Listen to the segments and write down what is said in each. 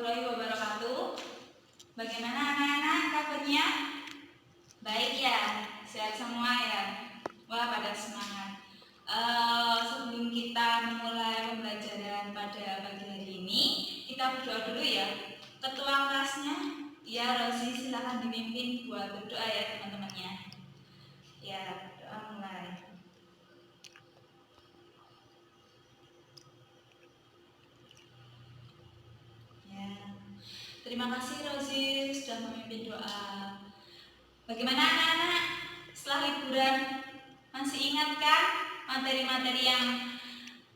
warahmatullahi wabarakatuh. Bagaimana anak-anak kabarnya? Baik ya, sehat semua ya. Wah, pada semangat. Sebelum kita memulai pembelajaran pada pagi hari ini, kita berdoa dulu ya. Ketua kelasnya, ya Rosi, silahkan dipimpin buat berdoa ya teman-temannya. Ya, doa mulai. Terima kasih Rosi sudah memimpin doa. Bagaimana anak-anak setelah liburan? Masih ingat kan materi-materi yang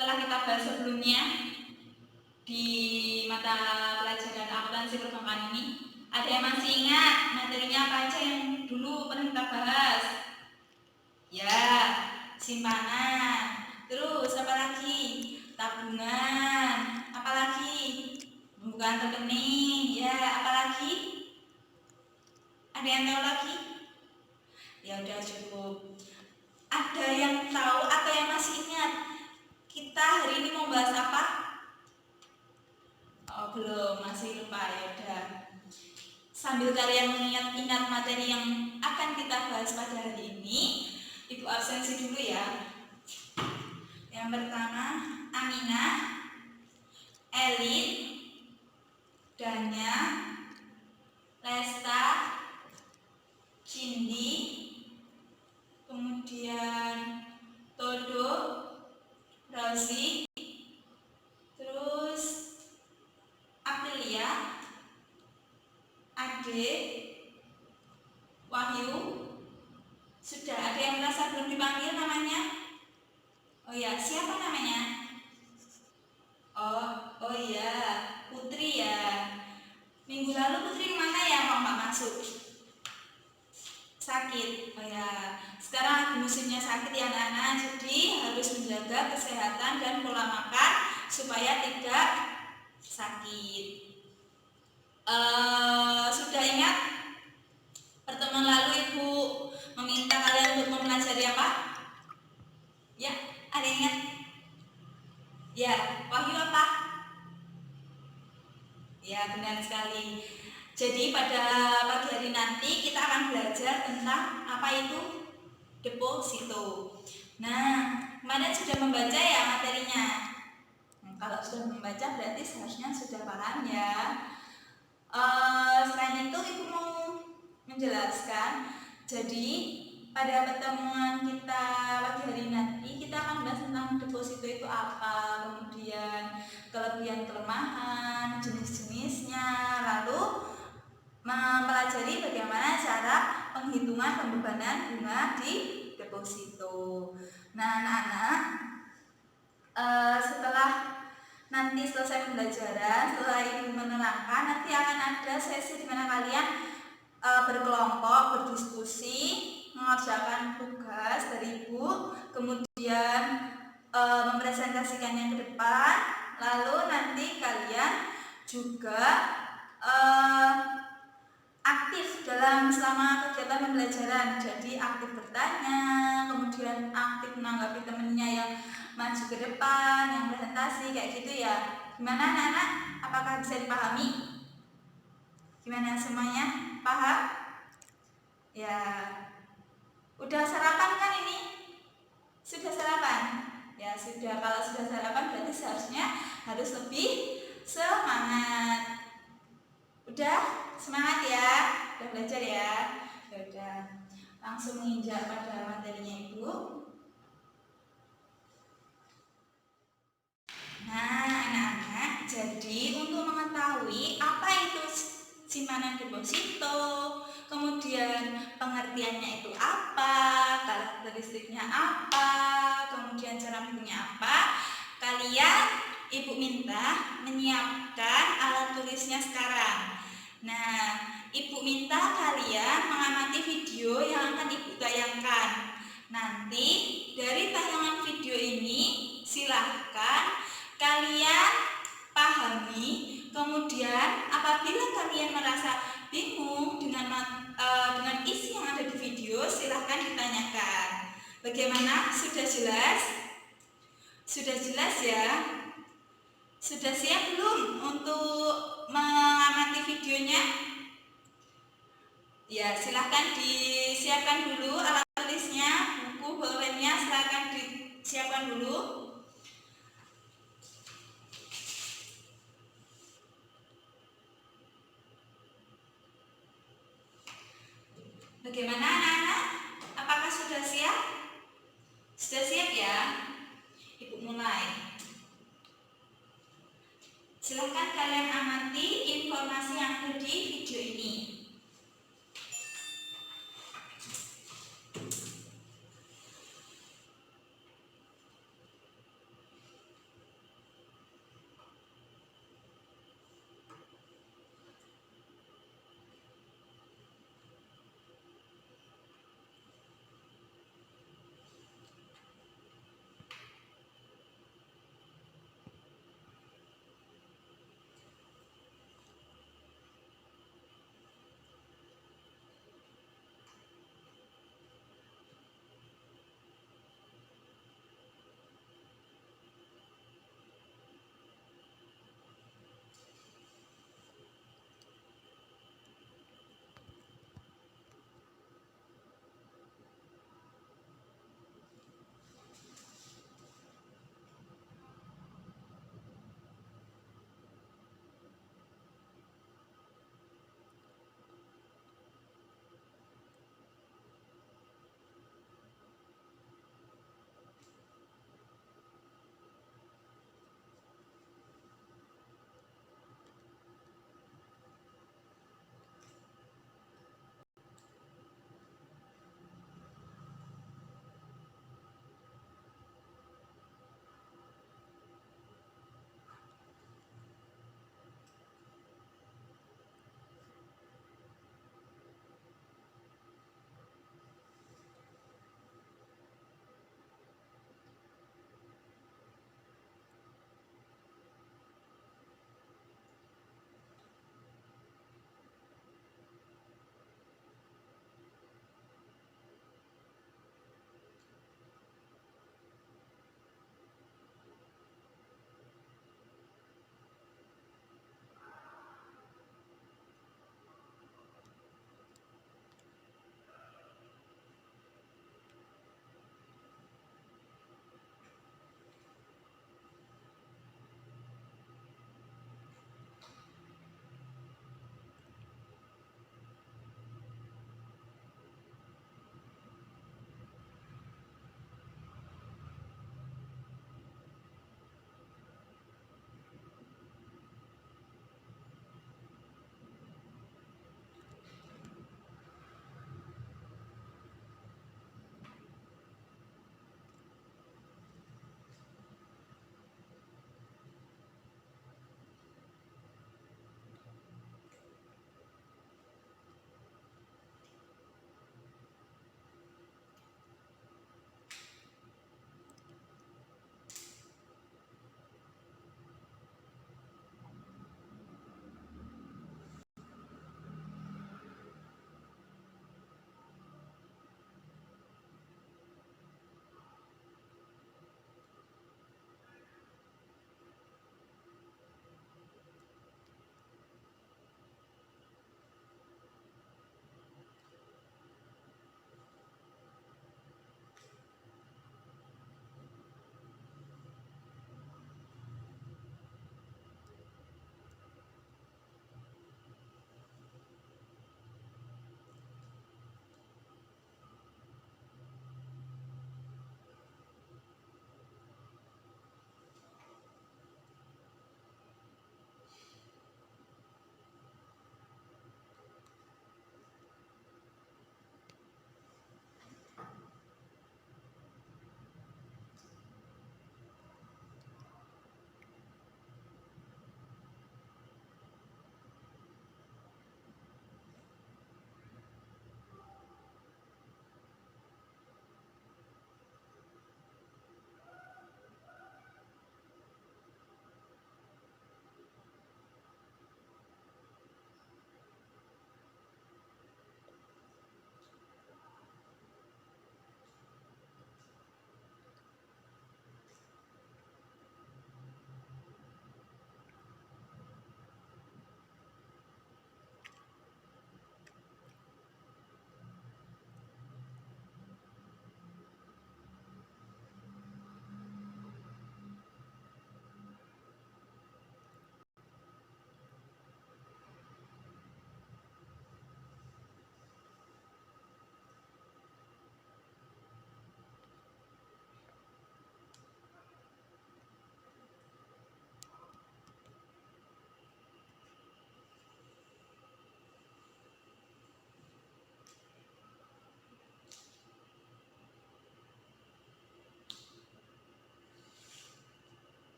telah kita bahas sebelumnya di mata pelajaran akuntansi perbankan ini? Ada yang masih ingat materinya apa aja yang dulu pernah kita bahas? Ya, simpanan. Terus apa lagi? Tabungan. Apa lagi? Pembukaan rekening. Ya, apa lagi? Ada yang tahu lagi? Ya udah cukup. Ada yang tahu atau yang masih ingat kita hari ini mau bahas apa? Oh belum, masih lupa. Ya udah. Sambil kalian mengingat-ingat materi yang akan kita bahas pada hari ini, Ibu absensi dulu ya. Yang pertama, Aminah, Elin, Danya, Lesta, Cindy, kemudian Todo, Rosi, terus Aprilia, Ade, Wahyu. Sudah ada yang merasa belum dipanggil namanya? Oh ya, siapa namanya? Oh iya, Putri ya. Minggu lalu Putri kemana ya kok nggak masuk? Sakit. Oh ya, sekarang lagi musimnya sakit ya anak-anak, jadi harus menjaga kesehatan dan pola makan supaya tidak sakit. Sudah ingat pertemuan lalu Ibu meminta kalian untuk mempelajari apa? Ya, ada yang ingat? Ya, Wahyu apa? Ya, benar sekali. Jadi pada pagi hari nanti kita akan belajar tentang apa itu deposito. Nah, kemarin sudah membaca ya materinya. Kalau sudah membaca berarti seharusnya sudah paham ya. Selain itu Ibu mau menjelaskan. Jadi pada pertemuan kita pagi hari nanti kita akan bahas tentang deposito itu apa, kemudian kelebihan kelemahan, jenis-jenisnya, lalu mempelajari bagaimana cara penghitungan pembebanan bunga di deposito. Nah anak-anak, setelah nanti selesai pembelajaran, setelah Ibu menerangkan, nanti akan ada sesi di mana kalian berkelompok, berdiskusi, mengerjakan tugas dari Ibu, kemudian mempresentasikannya ke depan, lalu nanti kalian juga aktif dalam selama kegiatan pembelajaran. Jadi aktif bertanya, kemudian aktif menanggapi temennya yang maju ke depan, yang presentasi kayak gitu ya. Gimana anak-anak? Apakah bisa dipahami? Gimana semuanya? Paham? Ya. Udah sarapan kan ini? Sudah sarapan? Ya sudah. Kalau sudah sarapan berarti seharusnya harus lebih semangat. Udah semangat ya, udah belajar ya. Udah, langsung menginjak pada materinya Ibu. Nah anak-anak, jadi untuk mengetahui apa itu simpanan deposito, kemudian pengertiannya itu apa, karakteristiknya apa, kemudian cara bentuknya apa, kalian Ibu minta menyiapkan alat tulisnya sekarang. Nah, Ibu minta kalian mengamati video yang akan Ibu tayangkan. Nanti dari tayangan video ini silahkan kalian pahami. Kemudian apabila kalian merasa bingung dengan isi yang ada di video, silahkan ditanyakan. Bagaimana? Sudah jelas? Sudah jelas ya? Sudah siap belum untuk Ya, silahkan disiapkan dulu alat tulisnya, buku bolpennya silahkan disiapkan dulu. Bagaimana anak-anak? Apakah sudah siap? Sudah siap ya? Ibu mulai. Silahkan kalian amati informasi yang ada di video ini.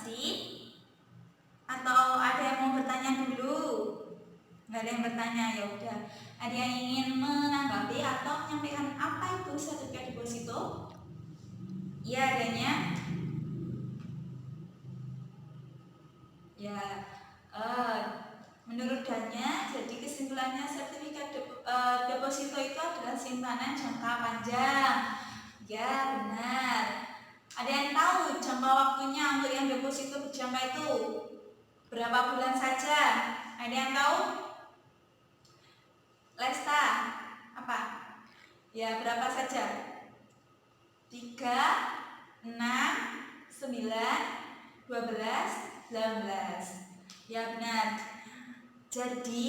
pasti? Atau ada yang mau bertanya dulu? Nggak ada yang bertanya, ya udah. Ada yang ingin menanggapi atau menyampaikan apa itu sertifikat deposito? Iya, adanya. Ya, menurut Danya, jadi kesimpulannya sertifikat deposito itu adalah simpanan jangka panjang. Ya, benar. Ada yang tahu jangka waktunya untuk yang deposito berjangka itu berapa bulan saja? Ada yang tahu? Lesta, apa? Ya, berapa saja? 3, 6, 9, 12, 19. Ya, benar. Jadi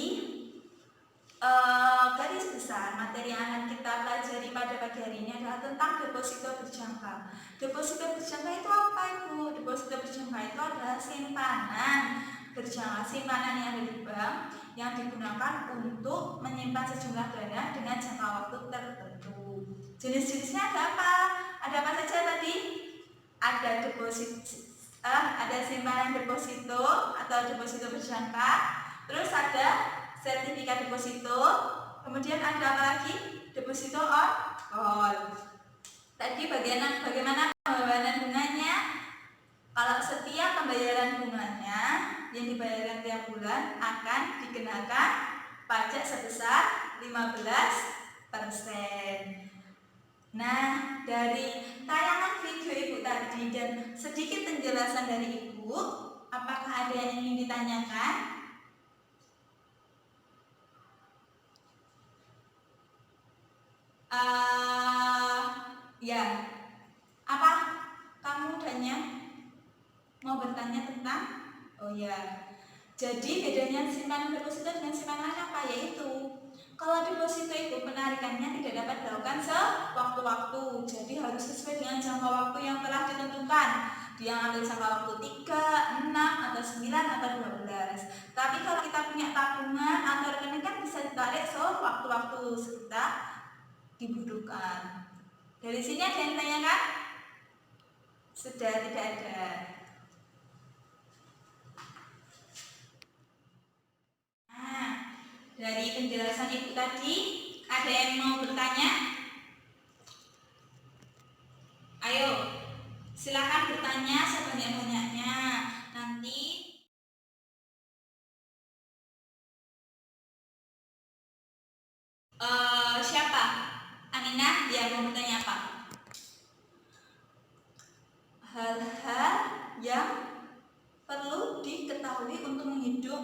garis besar materi yang akan kita pelajari pada pagi hari ini adalah tentang deposito berjangka. Deposito berjangka itu apa itu? Deposito berjangka itu adalah simpanan berjangka, simpanan yang ada di bank yang digunakan untuk menyimpan sejumlah dana dengan jangka waktu tertentu. Jenis-jenisnya ada apa? Ada apa saja tadi? Ada ada simpanan deposito atau deposito berjangka, terus ada sertifikat deposito, kemudian ada apa lagi? Deposito on call. Tadi bagaimana pembayaran bunganya? Kalau setiap pembayaran bunganya yang dibayarkan tiap bulan akan dikenakan pajak sebesar 15%. Nah, dari tayangan video Ibu tadi dan sedikit penjelasan dari Ibu, apakah ada yang ingin ditanyakan? Ya, apa kamu Danya mau bertanya tentang? Oh ya, jadi bedanya simpanan deposito dengan simpanan apa? Yaitu kalau deposito itu penarikannya tidak dapat dilakukan sewaktu-waktu, jadi harus sesuai dengan jangka waktu yang telah ditentukan. Dia ambil jangka waktu 3, 6, atau 9, atau 12. Tapi kalau kita punya tabungan atau rekening kan bisa ditarik sewaktu-waktu kita dibutuhkan. Dari sini ada yang ditanyakan? Sudah tidak ada. Nah, dari penjelasan Ibu tadi, ada yang mau bertanya? Ayo, silakan bertanya sebanyak-banyaknya. Nanti siapa? Aminah, dia mau bertanya apa? Hal-hal yang perlu diketahui untuk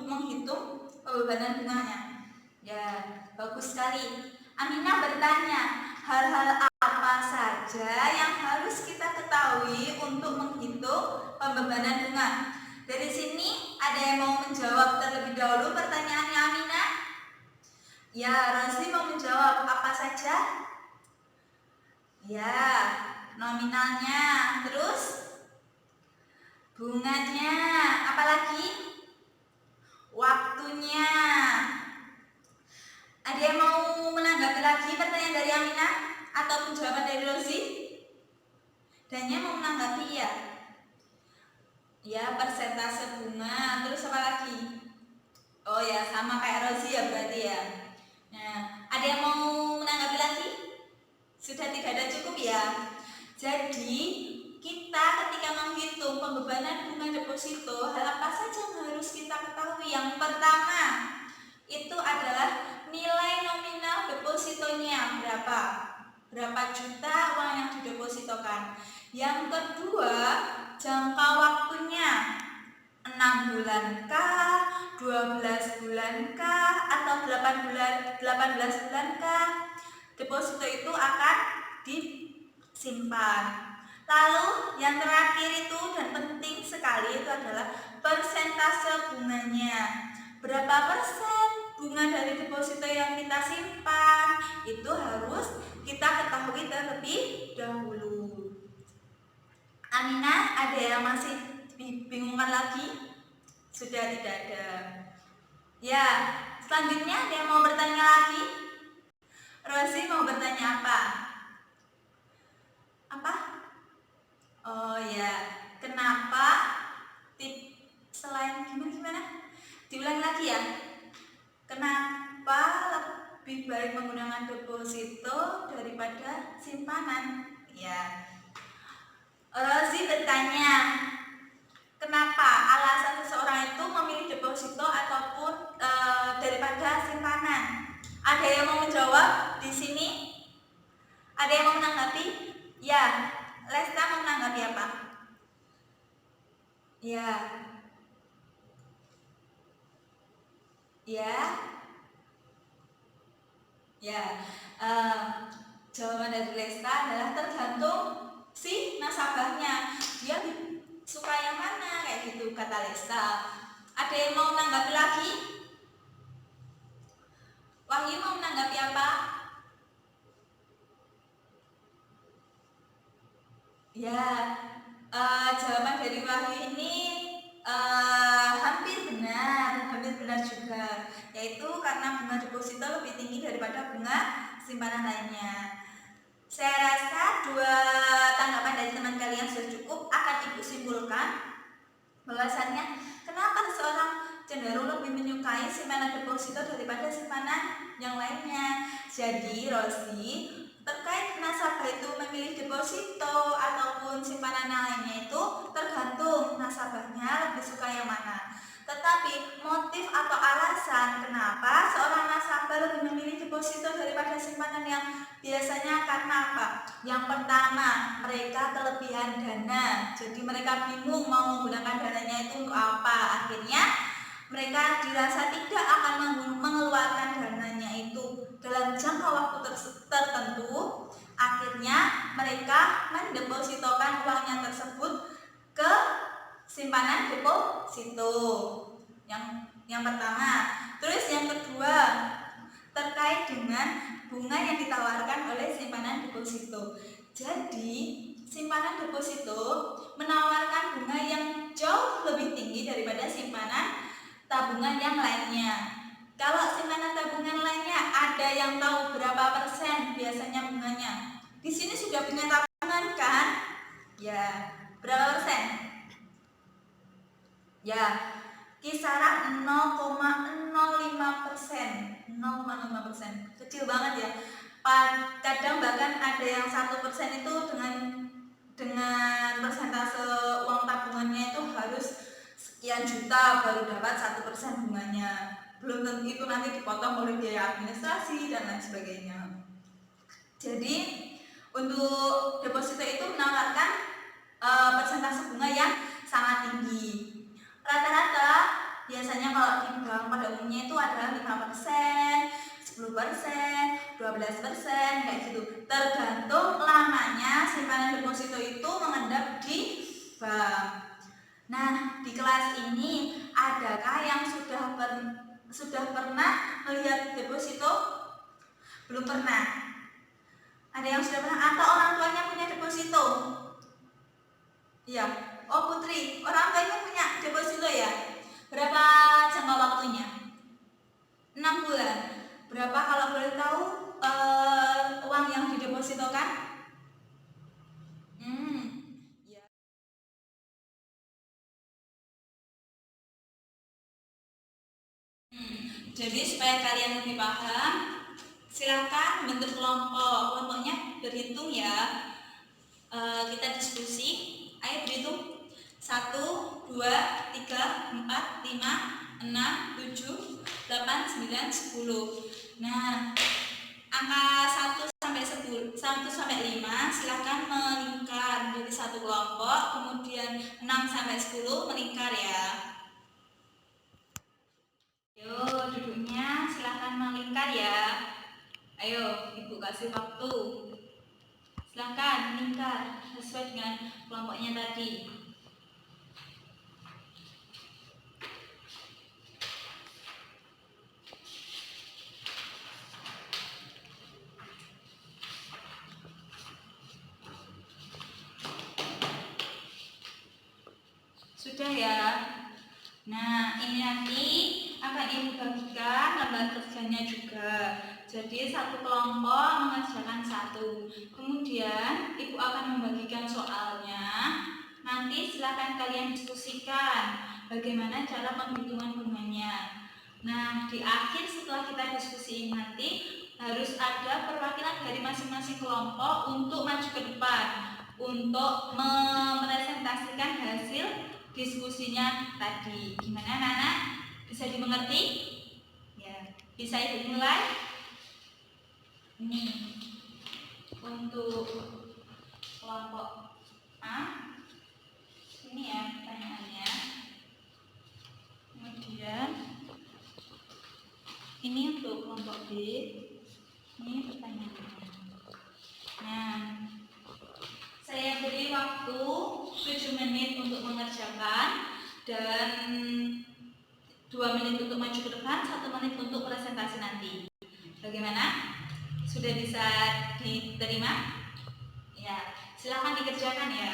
menghitung pembebanan bunganya. Ya, bagus sekali. Aminah bertanya, hal-hal apa saja yang harus kita ketahui untuk menghitung pembebanan bunga? Dari sini ada yang mau menjawab terlebih dahulu pertanyaannya Aminah? Ya, Rosi mau menjawab apa saja? Ya, nominalnya, terus bunganya, apalagi waktunya. Ada yang mau menanggapi lagi pertanyaan dari Aminah atau jawaban dari Rosi? Danya mau menanggapi ya? Ya, persentase bunga, terus apa lagi? Oh ya, sama kayak Rosi ya berarti ya. Nah, ada yang mau menanggapi lagi? Sudah tidak ada cukup ya? Jadi kita ketika menghitung pembebanan bunga deposito, hal apa saja yang harus kita ketahui? Yang pertama itu adalah nilai nominal depositonya berapa juta uang yang didepositokan. Yang kedua, jangka waktunya 6 bulan kah, 12 bulan kah, atau 18 bulan kah deposito itu akan disimpan. Lalu yang terakhir itu dan penting sekali itu adalah persentase bunganya. Berapa persen bunga dari deposito yang kita simpan itu harus kita ketahui terlebih dahulu. Aminah, ada yang masih dibingungkan lagi? Sudah tidak ada. Ya, selanjutnya ada yang mau bertanya lagi? Rosi mau bertanya apa? Apa? Oh ya, kenapa selain gimana? Diulang lagi ya. Kenapa lebih baik menggunakan deposito daripada simpanan? Ya. Rozi bertanya, kenapa alasan seseorang itu memilih deposito ataupun daripada simpanan? Ada yang mau menjawab di sini? Ada yang mau menanggapi? Ya, Lesta mau menanggapi apa? Ya, ya, ya. Jawaban dari Lesta adalah tergantung si nasabahnya. Dia suka yang mana, kayak gitu kata Lesta. Ada yang mau menanggapi lagi? Wahyu mau menanggapi apa? Ya, jawaban dari Wahyu ini hampir benar juga, yaitu karena bunga deposito lebih tinggi daripada bunga simpanan lainnya. Saya rasa dua tanggapan dari teman kalian sudah cukup. Akan Ibu simpulkan bahwasannya kenapa seseorang cenderung lebih menyukai simpanan deposito daripada simpanan yang lainnya. Jadi Rosi, terkait nasabah itu memilih deposito ataupun simpanan lainnya itu tergantung nasabahnya lebih suka yang mana. Tetapi motif atau alasan kenapa seorang nasabah lebih memilih deposito daripada simpanan yang biasanya karena apa? Yang pertama, mereka kelebihan dana. Jadi mereka bingung mau menggunakan dananya itu untuk apa. Akhirnya mereka dirasa tidak akan mengeluarkan dananya itu dalam jangka waktu tertentu. Akhirnya mereka mendepositokan uangnya tersebut ke simpanan deposito. Yang pertama. Terus yang kedua, terkait dengan bunga yang ditawarkan oleh simpanan deposito. Jadi simpanan deposito menawarkan bunga yang jauh lebih tinggi daripada simpanan tabungan yang lainnya. Kalau simpanan tabungan lainnya, ada yang tahu berapa persen biasanya bunganya? Di sini sudah punya tabungan kan? Ya, berapa persen? Ya, kisaran 0,05%. 0,5%. Kecil banget ya. Kadang bahkan ada yang 1% itu dengan persentase uang tabungannya itu harus sekian juta baru dapat 1% bunganya. Belum tentu itu nanti dipotong oleh biaya administrasi dan lain sebagainya. Jadi untuk deposito itu menawarkan persentase bunga yang sangat tinggi. Rata-rata biasanya kalau di bank pada umumnya itu adalah 5%, 10%, 12%, kayak gitu. Tergantung lamanya simpanan deposito itu mengendap di bank. Nah, di kelas ini adakah yang sudah pernah melihat deposito? Belum pernah. Ada yang sudah pernah atau orang tuanya punya deposito? Iya. Oh Putri, orang tuanya punya deposito ya? Berapa jangka waktunya? 6 bulan. Berapa kalau boleh tahu uang yang didepositokan? Ya. Jadi supaya kalian lebih paham, silakan bentuk kelompok. Kelompoknya berhitung ya. Kita diskusi. Ayo berhitung. 1, 2, 3, 4, 5, 6, 7, 8, 9, 10. Nah, angka 1 sampai 10, 1 sampai 5 silahkan melingkar menjadi satu kelompok, kemudian 6 sampai 10 melingkar ya. Ayo duduknya silahkan melingkar ya. Ayo Ibu kasih waktu. Silahkan melingkar sesuai dengan kelompoknya tadi. Sudah ya. Nah, ini nanti akan Ibu bagikan lembar kerjanya juga. Jadi satu kelompok mengerjakan satu. Kemudian Ibu akan membagikan soalnya Nanti silakan kalian diskusikan bagaimana cara penghitungan bunganya. Nah, di akhir setelah kita diskusiin nanti harus ada perwakilan dari masing-masing kelompok untuk maju ke depan untuk mepresentasikan hasil diskusinya tadi. Gimana Nana? Bisa dimengerti? Ya, bisa Ibu mulai? Ini untuk kelompok A. Ini ya pertanyaannya. Kemudian ini untuk kelompok B. Ini pertanyaannya. Nah, saya beri waktu 7 menit untuk mengerjakan dan 2 menit untuk maju ke depan, 1 menit untuk presentasi nanti. Bagaimana? Sudah bisa diterima? Ya, silakan dikerjakan ya.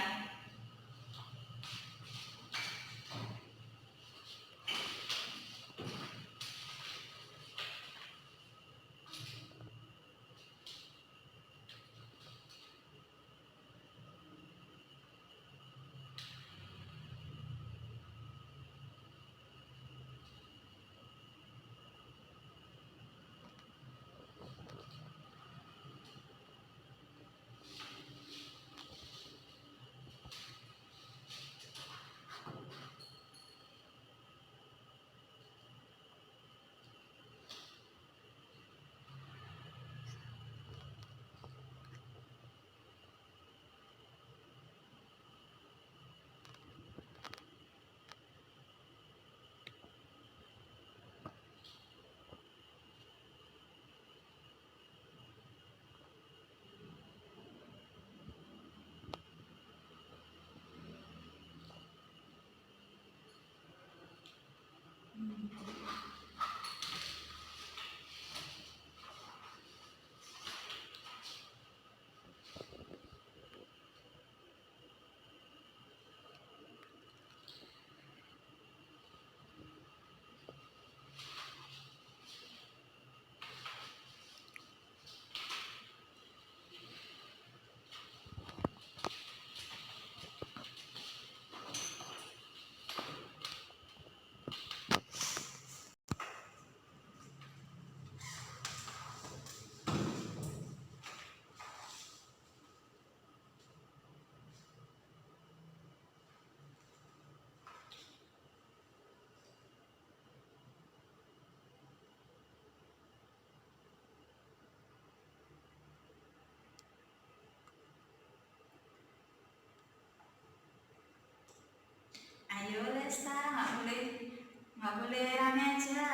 Ayo Lesta, nggak boleh rame aja.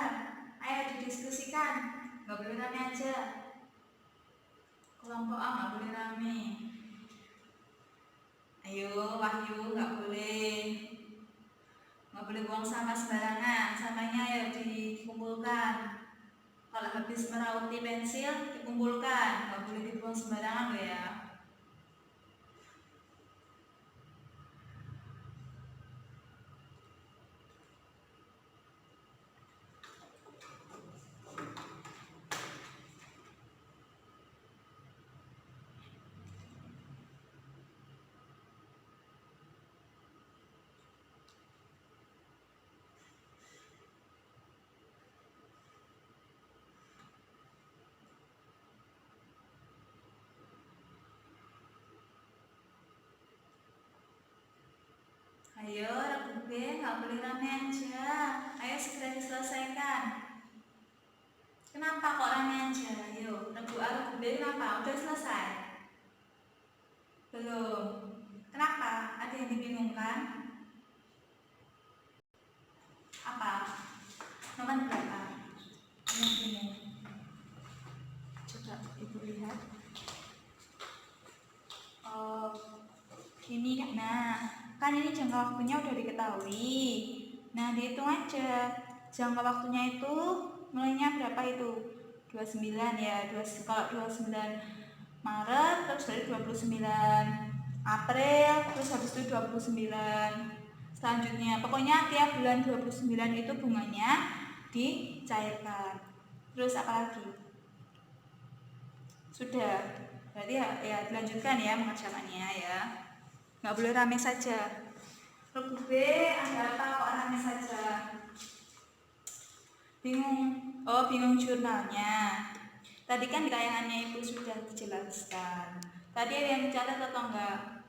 Ayo didiskusikan, nggak boleh rame aja. Kelompok A nggak boleh rame. Ayo Wahyu, nggak boleh buang sampah sembarangan. Sampahnya ayo dikumpulkan. Kalau habis merauti pensil dikumpulkan, nggak boleh dibuang sembarangan loh ya. Ayo regu B nggak boleh rame aja. Ayo segera diselesaikan. Kenapa kok rame aja? Ayo regu A regu B kenapa? Udah selesai? Belum. Kenapa? Ada yang dibingungkan? Apa? Nomor berapa? Yang bingung. Coba ibu lihat. Oh, ini kan ini jangka waktunya udah diketahui. Nah, dihitung aja. Jangka waktunya itu mulainya berapa itu? 29 ya. Kalau 29 Maret terus dari 29 April terus habis itu 29 selanjutnya. Pokoknya tiap bulan 29 itu bunganya dicairkan. Terus apa lagi? Sudah. Berarti ya dilanjutkan ya mengerjakannya ya. Nggak boleh rame saja. Regu B ada apa kok anaknya saja? Bingung? Oh, bingung jurnalnya. Tadi kan di tayangannya itu sudah dijelaskan. Tadi ada yang mencatat atau enggak?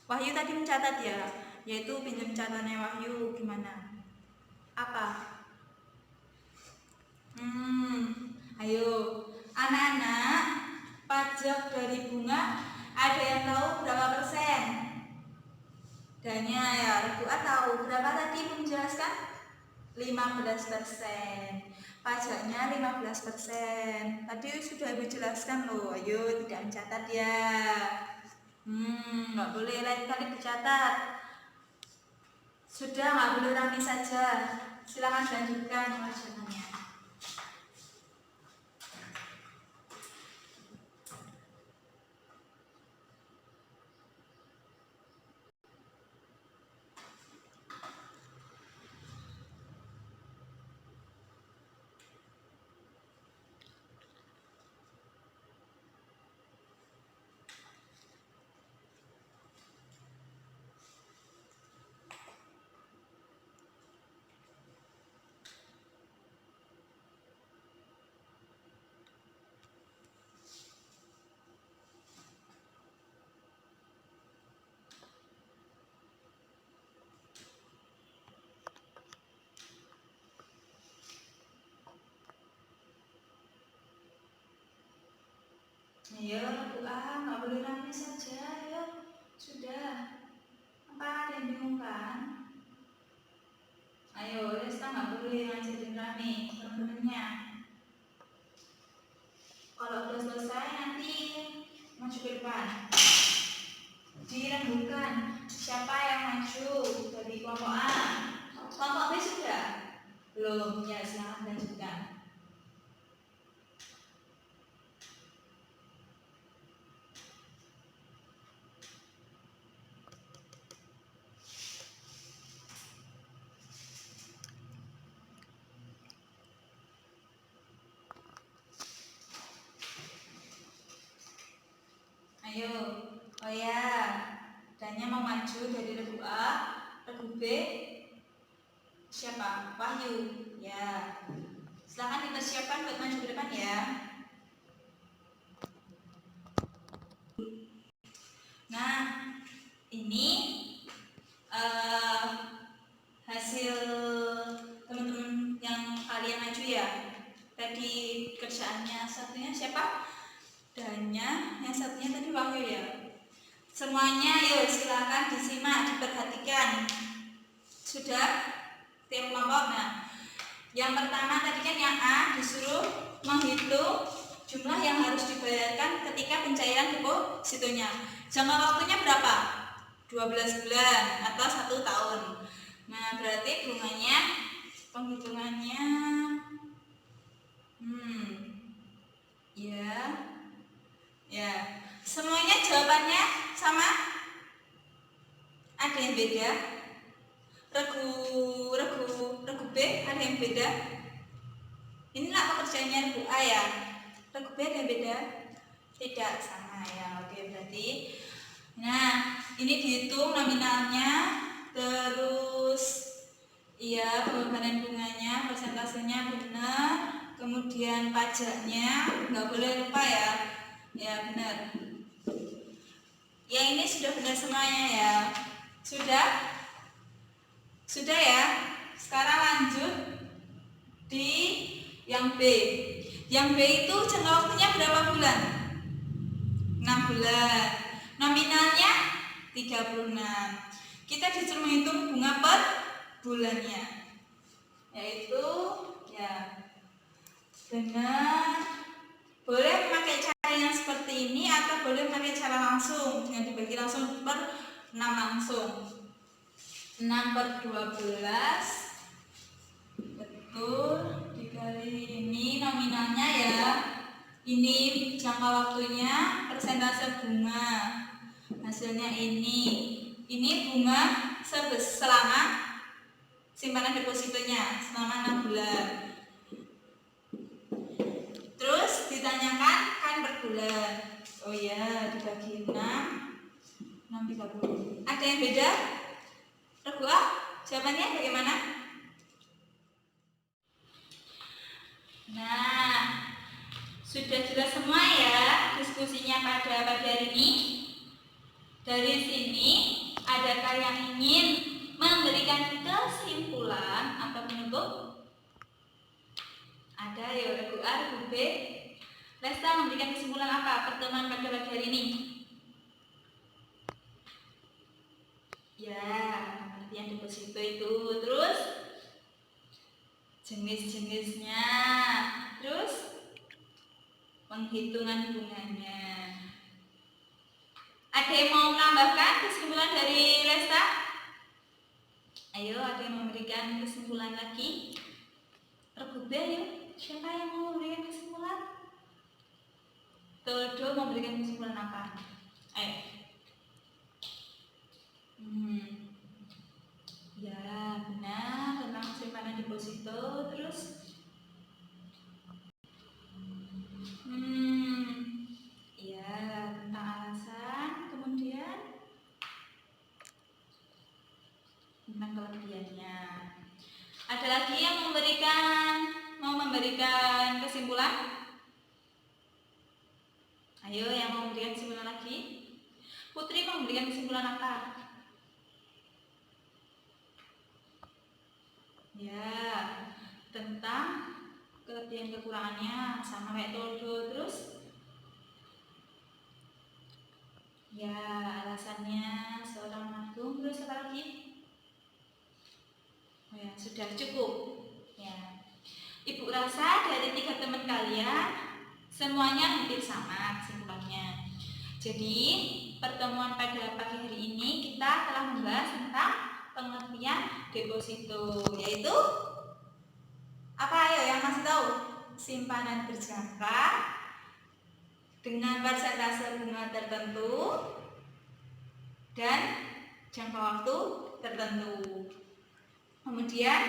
Wahyu tadi mencatat ya, yaitu pinjam catatannya Wahyu gimana? Apa? Ayo, anak-anak, pajak dari bunga ada yang tahu berapa persen? Danya ya, Regu A tahu berapa tadi menjelaskan? 15%. Pajaknya 15%. Tadi sudah Ibu jelaskan loh. Ayo tidak mencatat ya. Nggak boleh lain kali dicatat. Sudah, nggak boleh rame saja. Silakan lanjutkan pengerjaannya. Ayo, Bu A, nggak boleh rame saja. Ayo, sudah. Apa ada yang bingung kan? Ayo, Resta nggak boleh ngajarin rame teman-temannya. Kalau udah selesai nanti maju ke depan. Dirembukan siapa yang maju dari kelompok A. Kelompok B sudah? Belum, ya silahkan lanjutkan. Ayo, oh ya, Danya mau maju dari regu A, regu B, siapa? Wahyu, ya. Silahkan dipersiapkan buat maju ke depan ya. Nah, ini hasil teman-teman yang kalian maju ya. Tadi kerjaannya satunya siapa? Danya, yang satunya tadi Wahyu ya. Semuanya yuk silakan disimak, diperhatikan. Sudah tiap kelompok. Nah, yang pertama tadi kan yang A disuruh menghitung jumlah yang harus dibayarkan ketika pencairan depositonya. Jangka waktunya berapa? 12 bulan atau 1 tahun. Nah, berarti penghitungannya ya. Semuanya jawabannya sama? Ada yang beda? Regu B ada yang beda? Inilah pekerjaannya regu A ya. Regu B ada yang beda? Tidak, sama ya. Oke, berarti nah, ini dihitung nominalnya, terus iya pembayaran bunganya, persentasenya benar, kemudian pajaknya nggak boleh lupa ya. Ya benar. Yang ini sudah benar semuanya ya. Sudah? Sudah ya. Sekarang lanjut di yang B. Yang B itu jangka waktunya berapa bulan? 6 bulan. Nominalnya 36. Kita disuruh menghitung bunga per bulannya. Yaitu ya benar. Boleh memakai cara yang seperti ini atau boleh memakai cara langsung dengan dibagi langsung per 6 langsung. 6 per 12 betul dikali ini nominalnya ya. Ini jangka waktunya, persentase bunga. Hasilnya ini. Ini bunga selama simpanan depositonya selama 6 bulan. Terus ditanyakan kan per bulan. Oh ya, dibagi 6 30. Ada yang beda? Regu A, jawabannya bagaimana? Nah, sudah jelas semua ya diskusinya pada pagi hari ini. Dari sini, adakah yang ingin memberikan kesimpulan atau penutup? Ada ya, regu A, regu B. Lesta memberikan kesimpulan apa pertemuan pada pagi hari ini? Ya, pengertian deposito itu, terus jenis-jenisnya, terus penghitungan bunganya. Ada yang mau menambahkan kesimpulan dari Lesta? Ayo, ada yang memberikan kesimpulan lagi? Regu B, ayo. Siapa yang mau memberikan kesimpulan? Todo memberikan kesimpulan apa? Ayo. Ya, benar, tentang simpanan deposito. Terus ya, tentang alasan, kemudian tentang kelebihannya. Ada lagi yang mau memberikan kesimpulan? Ayo, yang mau memberikan kesimpulan lagi. Putri mau memberikan kesimpulan apa? Ya, tentang kelebihan kekurangannya sama kayak Todo. Terus ya, alasannya seorang magung. Terus apa lagi? Oh ya, sudah cukup ya. Ibu rasa dari 3 teman kalian semuanya hampir sama kesimpulannya. Jadi pertemuan pada pagi hari ini kita telah membahas tentang pengertian deposito, yaitu apa? Ayo yang masih tahu? Simpanan berjangka dengan persentase bunga tertentu dan jangka waktu tertentu. Kemudian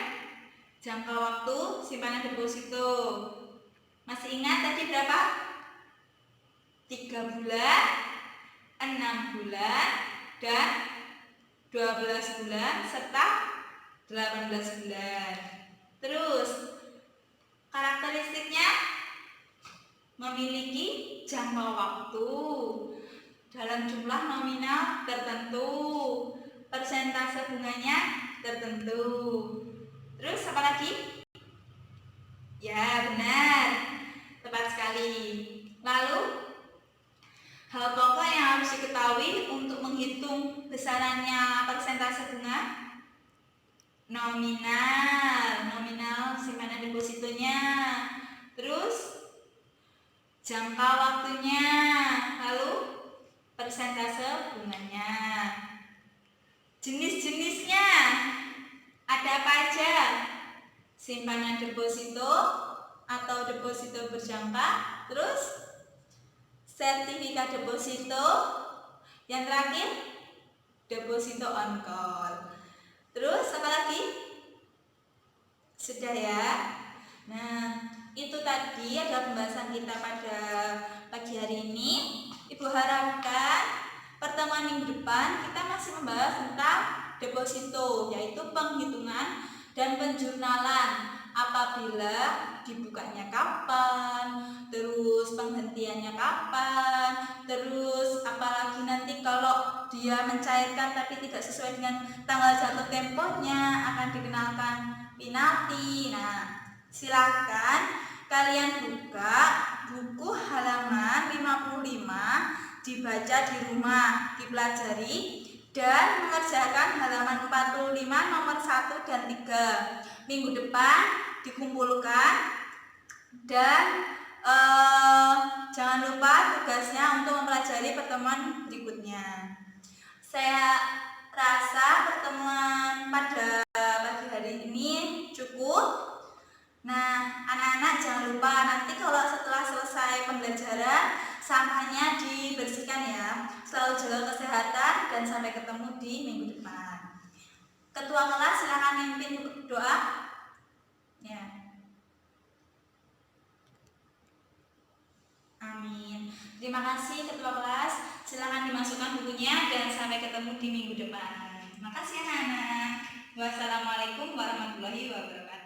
jangka waktu simpanan deposito, masih ingat tadi berapa? 3 bulan, 6 bulan, dan 12 bulan serta 18 bulan. Terus karakteristiknya memiliki jangka waktu dalam jumlah nominal tertentu, persentase bunganya tertentu. Terus apa lagi? Ya, benar, tepat sekali. Lalu hal pokok yang harus diketahui untuk menghitung besarannya persentase bunga? Nominal simpanan depositonya, terus jangka waktunya, lalu persentase bunganya. Jenis-jenisnya ada apa aja? Simpanan deposito atau deposito berjangka, terus sertifikat deposito, yang terakhir deposito on call. Terus apa lagi? Sudah ya. Nah, itu tadi adalah pembahasan kita pada pagi hari ini. Ibu harapkan pertemuan minggu depan kita masih membahas tentang deposito, yaitu penghitungan dan penjurnalan apabila dibukanya kapan, terus penghentiannya kapan, terus apalagi nanti kalau dia mencairkan tapi tidak sesuai dengan tanggal jatuh temponya akan dikenakan penalti. Nah, silakan kalian buka buku halaman 55, dibaca di rumah, dipelajari dan mengerjakan halaman 45 nomor 1 dan 3. Minggu depan dikumpulkan dan jangan lupa tugasnya untuk mempelajari pertemuan berikutnya. Saya rasa pertemuan pada pagi hari ini cukup. Nah, anak-anak jangan lupa nanti kalau setelah selesai pembelajaran sampahnya dibersihkan ya. Selalu jaga kesehatan dan sampai ketemu di minggu depan. Ketua kelas silakan mimpin doa. Ya. Amin. Terima kasih ketua kelas. Silakan dimasukkan bukunya dan sampai ketemu di minggu depan. Terima kasih anak-anak. Wassalamualaikum warahmatullahi wabarakatuh.